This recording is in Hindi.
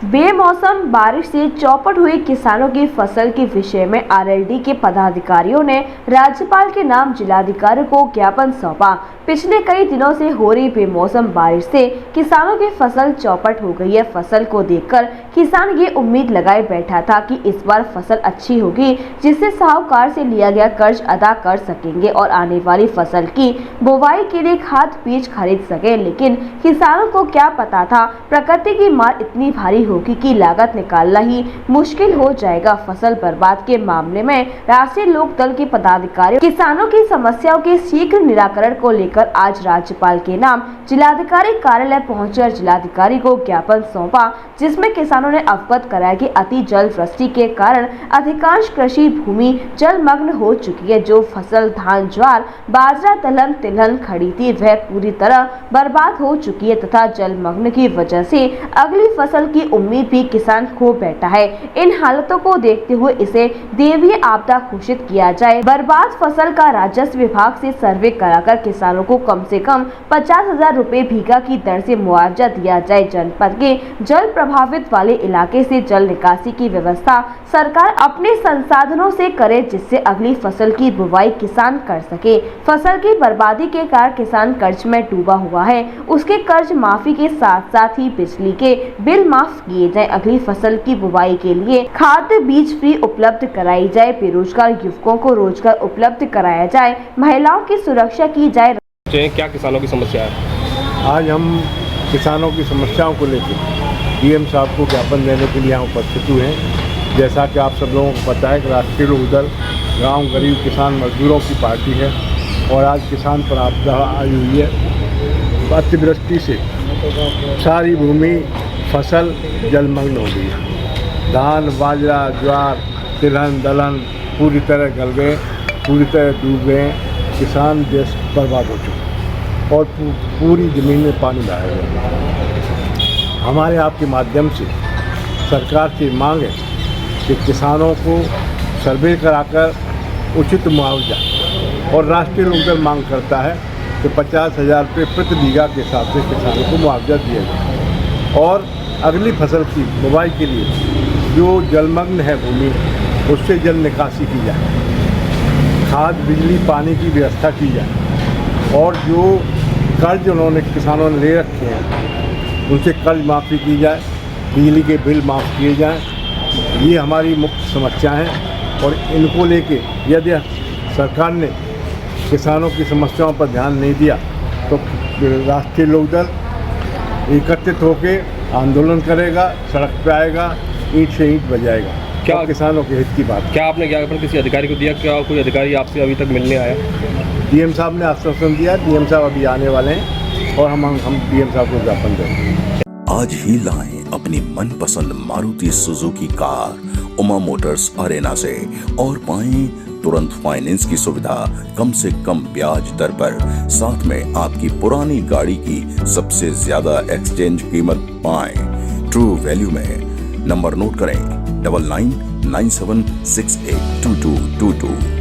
बेमौसम बारिश से चौपट हुई किसानों की फसल के विषय में आरएलडी के पदाधिकारियों ने राज्यपाल के नाम जिलाधिकारी को ज्ञापन सौंपा। पिछले कई दिनों से हो रही बेमौसम बारिश से किसानों की फसल चौपट हो गई है। फसल को देखकर किसान ये उम्मीद लगाए बैठा था कि इस बार फसल अच्छी होगी, जिससे साहूकार से लिया गया कर्ज अदा कर सकेंगे और आने वाली फसल की बुवाई के लिए खाद बीज खरीद सके। लेकिन किसानों को क्या पता था, प्रकृति की मार इतनी भारी होगी कि लागत निकालना ही मुश्किल हो जाएगा। फसल बर्बाद के मामले में राष्ट्रीय लोक दल के पदाधिकारी किसानों की समस्याओं के शीघ्र निराकरण को लेकर आज राज्यपाल के नाम जिलाधिकारी कार्यालय पहुंचे और जिलाधिकारी को ज्ञापन सौंपा, जिसमें किसानों ने अवगत कराया कि अति जल वृष्टि के कारण अधिकांश कृषि भूमि जलमग्न हो चुकी है। जो फसल धान, ज्वार, बाजरा, दलहन, तिलहन खड़ी थी वह पूरी तरह बर्बाद हो चुकी है तथा जलमग्न की वजह से अगली फसल की उम्मीद भी किसान खो बैठा है। इन हालातों को देखते हुए इसे दैवीय आपदा घोषित किया जाए। बर्बाद फसल का राजस्व विभाग से सर्वे कराकर किसानों को कम से कम 50,000 रुपए बीघा की दर से मुआवजा दिया जाए। जनपद के जल प्रभावित वाले इलाके से जल निकासी की व्यवस्था सरकार अपने संसाधनों से करे, जिससे अगली फसल की बुवाई किसान कर सके। फसल की बर्बादी के कारण किसान कर्ज में डूबा हुआ है, उसके कर्ज माफी के साथ साथ ही बिजली के बिल माफ किए जाए। अगली फसल की बुवाई के लिए खाद बीज फ्री उपलब्ध कराई जाए। बेरोजगार युवकों को रोजगार उपलब्ध कराया जाए। महिलाओं की सुरक्षा की जाए। क्या किसानों की समस्या है? आज हम किसानों की समस्याओं को लेकर डीएम साहब को ज्ञापन देने के लिए यहाँ उपस्थित हुए हैं। जैसा कि आप सब लोगों को पता है कि राष्ट्रीय लोक दल गाँव गरीब किसान मजदूरों की पार्टी है और आज किसान पर आपदा आई हुई है। अतिवृष्टि से सारी भूमि फसल जलमग्न हो गई है। धान, बाजरा, ज्वार, तिलहन, दलहन पूरी तरह गल गए, पूरी तरह डूब गए। किसान देश बर्बाद हो चुके और पूरी ज़मीन में पानी बह गया। हमारे आपके माध्यम से सरकार से मांग है कि किसानों को सर्वे कराकर उचित मुआवजा, और राष्ट्रीय लोक दल मांग करता है कि 50,000 रुपये प्रति बीघा के हिसाब से किसानों को मुआवजा दिया जाए और अगली फसल की बुवाई के लिए जो जलमग्न है भूमि उससे जल निकासी की जाए, खाद, बिजली, पानी की व्यवस्था की जाए और जो कर्ज उन्होंने किसानों ने ले रखे हैं उनसे कर्ज माफ़ी की जाए, बिजली के बिल माफ़ किए जाएं। ये हमारी मुख्य समस्या हैं और इनको लेके यदि सरकार ने किसानों की समस्याओं पर ध्यान नहीं दिया तो राष्ट्रीय लोक दल एकत्रित होकर आंदोलन करेगा, सड़क पे आएगा, ईंट से ईंट बजाएगा। क्या किसानों के हित की बात? क्या आपने ज्ञापन किसी अधिकारी को दिया? क्या कोई अधिकारी आपसे अभी तक मिलने आया? डीएम साहब ने आश्वासन दिया। डीएम साहब अभी आने वाले हैं और हम डीएम साहब को ज्ञापन देंगे। आज ही लाएं अपनी मनपसंद Maruti Suzuki car Uma Motors Arena से और पाएं तुरंत फाइनेंस की सुविधा कम से कम ब्याज दर पर। साथ में आपकी पुरानी गाड़ी की सबसे ज्यादा एक्सचेंज कीमत पाएं। ट्रू वैल्यू में नंबर नोट करें 9997682222।